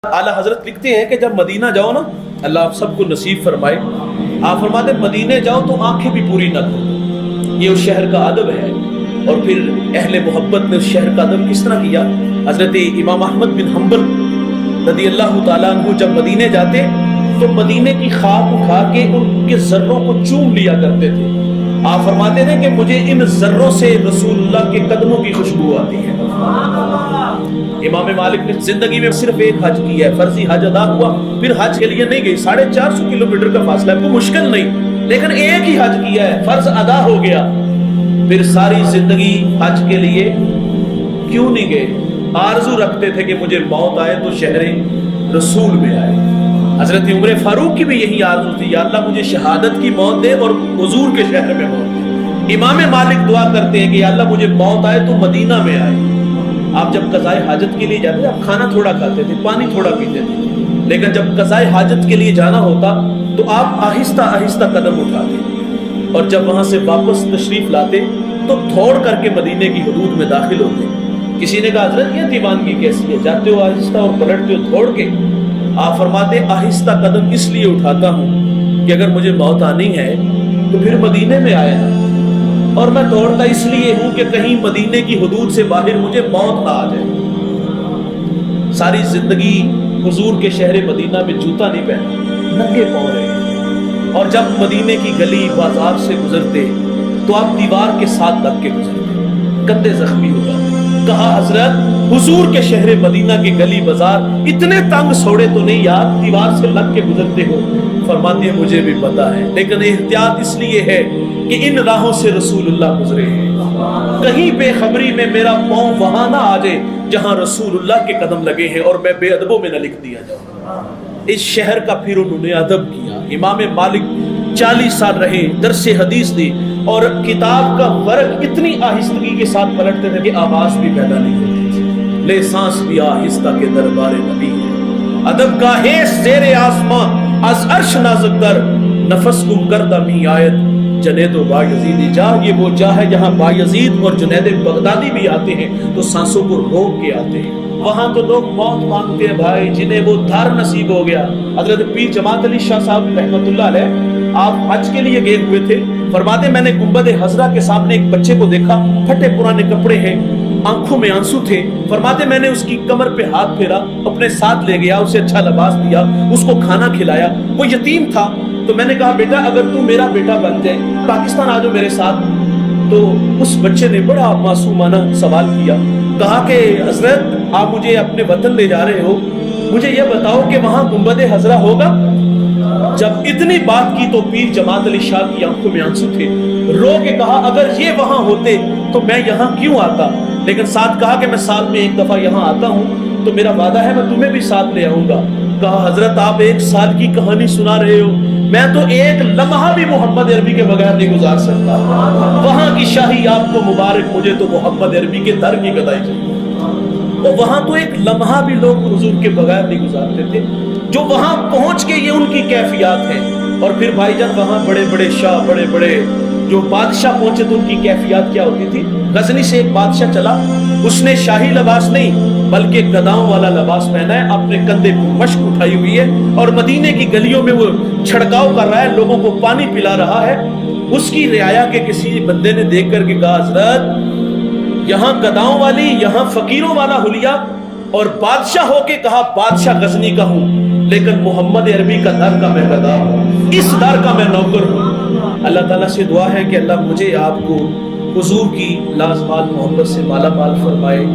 आला हजरत लिखते हैं कि जब मदीना जाओ ना, अल्लाह आप सबको नसीब फरमाए, आप फरमाते मदीने जाओ तो आंखें भी पूरी न करो। ये उस शहर का अदब है। और फिर अहले मोहब्बत ने उस शहर का अदब किस तरह किया। हजरत इमाम अहमद बिन हम्बल रदी अल्लाह तआला अन्हु जब मदीने जाते तो मदीने की खाक उठा के उनके जर्रों को चूम लिया करते थे। आप फरमाते थे कि मुझे इन जर्रों से रसूलुल्लाह के कदमों की खुशबू आती है। इमाम मालिक ने जिंदगी में सिर्फ एक हज किया है, फर्जी हज अदा हुआ, फिर हज के लिए नहीं गई। 450 किलोमीटर का फासला है, कोई मुश्किल नहीं, लेकिन एक ही हज किया है, फर्ज अदा हो गया। फिर सारी जिंदगी हज के लिए क्यों नहीं गए? आरजू रखते थे कि मुझे मौत आए तो शहरे रसूल में आए। हजरत उमर फारूक की भी यही आरजू थी, या अल्लाह मुझे शहादत की मौत दे और हुजूर के शहर में मौत दे। इमाम मालिक दुआ करते हैं कि या अल्लाह मुझे मौत आए तो मदीना में आए। आप जब कज़ाए हाजत के लिए जाते आप खाना थोड़ा खाते थे, पानी थोड़ा पीते थे, लेकिन जब कज़ाए हाजत के लिए जाना होता तो आप आहिस्ता आहिस्ता कदम उठाते, और जब वहां से वापस तशरीफ लाते तो दौड़ करके मदीने की हदूद में दाखिल होते। किसी ने कहा हजरत ये दीवानगी कैसी है, जाते हो आहिस्ता और पलटते हो दौड़ के। आप फरमाते आहिस्ता कदम इसलिए उठाता हूँ कि अगर मुझे मौत आनी है तो फिर मदीने में आया ना, और मैं दौड़ता इसलिए हूं कि कहीं मदीने की हुदूद से बाहर मुझे मौत ना आ जाए। सारी जिंदगी हुजूर के शहर मदीना में जूता नहीं पहना, नंगे पांव रहे, और जब मदीने की गली बाजार से गुजरते तो आप दीवार के साथ लग के गुजरते, कंधे जख्मी हो जाते। कहा हजरत हुजूर के शहर मदीना के गली बाजार इतने तंग सौड़े तो नहीं यार, दीवार से लग के गुजरते हो। फरमाते हैं मुझे भी पता है, लेकिन एहतियात इसलिए है कि इन राहों से रसूलुल्लाह गुजरे हैं। कहीं बेखबरी में मेरा पांव वहां ना आ जाए जहां रसूलुल्लाह के कदम लगे हैं और मैं बेअदबों में न लिख दिया जाऊं। इस शहर का फिर उन्होंने अदब किया। इमाम मालिक 40 साल रहे, दरसे हदीस दी, और किताब का वर्क इतनी आहिस्तगी के साथ पलटते थे कि आवाज भी पैदा नहीं होती थी। ले सांस भी आहिस्ता के दरबारे नबी है, अदब का है ज़ेरे आसमां अज अर्श नाज़िक कर, नफस गुम करदा मी आयत जुनैद बायजीदी जा। ये वो जा है जहाँ बायजीद और जुनैद बगदादी भी आते हैं तो सांसों को रोक के आते हैं। वहां तो लोग मौत मांगते हैं भाई, जिन्हें वो धार नसीब हो गया। हजरत पीर जमात अली शाह साहब रहमतुल्लाह अलैह आप हज के लिए गए हुए थे। फरमाते मैंने गुंबद हजरा के सामने एक बच्चे को देखा, फटे पुराने कपड़े हैं, आंखों में आंसू थे। फरमाते मैंने उसकी कमर पे हाथ फेरा, अपने साथ ले गया, उसे अच्छा लिबास दिया, उसको खाना खिलाया। वो यतीम था तो मैंने कहा बेटा अगर तू मेरा बेटा बन जाए, पाकिस्तान आ जाओ मेरे साथ। तो उस बच्चे ने बड़ा मासूमाना सवाल किया, कहा कि हजरत आप मुझे अपने वतन ले जा रहे हो, मुझे यह बताओ कि वहां गुंबद हजरा होगा। जब इतनी बात की तो पीर जमात अली शाह की आंखों में आंसू थे, रो के कहा अगर ये वहां होते तो मैं यहाँ क्यों आता। लेकिन साथ कहा कि मैं साल में एक दफा यहाँ आता हूँ तो मेरा वादा है मैं तुम्हें भी साथ ले आऊंगा। कहा हजरत आप 1 साल की कहानी सुना रहे हो, मैं तो एक लम्हा भी मोहम्मद अरबी के बगैर नहीं गुजार सकता। वहां की शाही आपको मुबारक, मुझे तो मोहम्मद अरबी के दर की गदाई चाहिए। तो वहां तो एक लम्हा भी लोग हुजूर के बगैर नहीं गुजारते थे, जो वहां पहुंच के ये उनकी कैफियत है। और फिर भाईजान वहां बड़े बड़े शाह, बड़े बड़े जो बादशाह पहुंचे तो उनकी कैफियत क्या होती थी। गजनी से एक बादशाह चला, उसने शाही लिबास नहीं बल्कि गदाओं वाला लिबास पहना है, अपने कंधे पर मशक उठाई हुई है, और मदीने की गलियों में वो छिड़काव कर रहा है, लोगों को पानी पिला रहा है। उसकी रियाया के किसी बंदे ने देख करके कहा हजरत यहाँ गदाओं वाली, यहाँ फकीरों वाला हुलिया, और बादशाह होके कहा बादशाह गजनी का हूँ, लेकिन मोहम्मद अरबी का दर का मैं गदा हूँ, इस दर का मैं नौकर हूँ। अल्लाह ताला से दुआ है कि अल्लाह मुझे आपको हुजूर की लाजवाल मोहब्बत से माला माल फरमाए।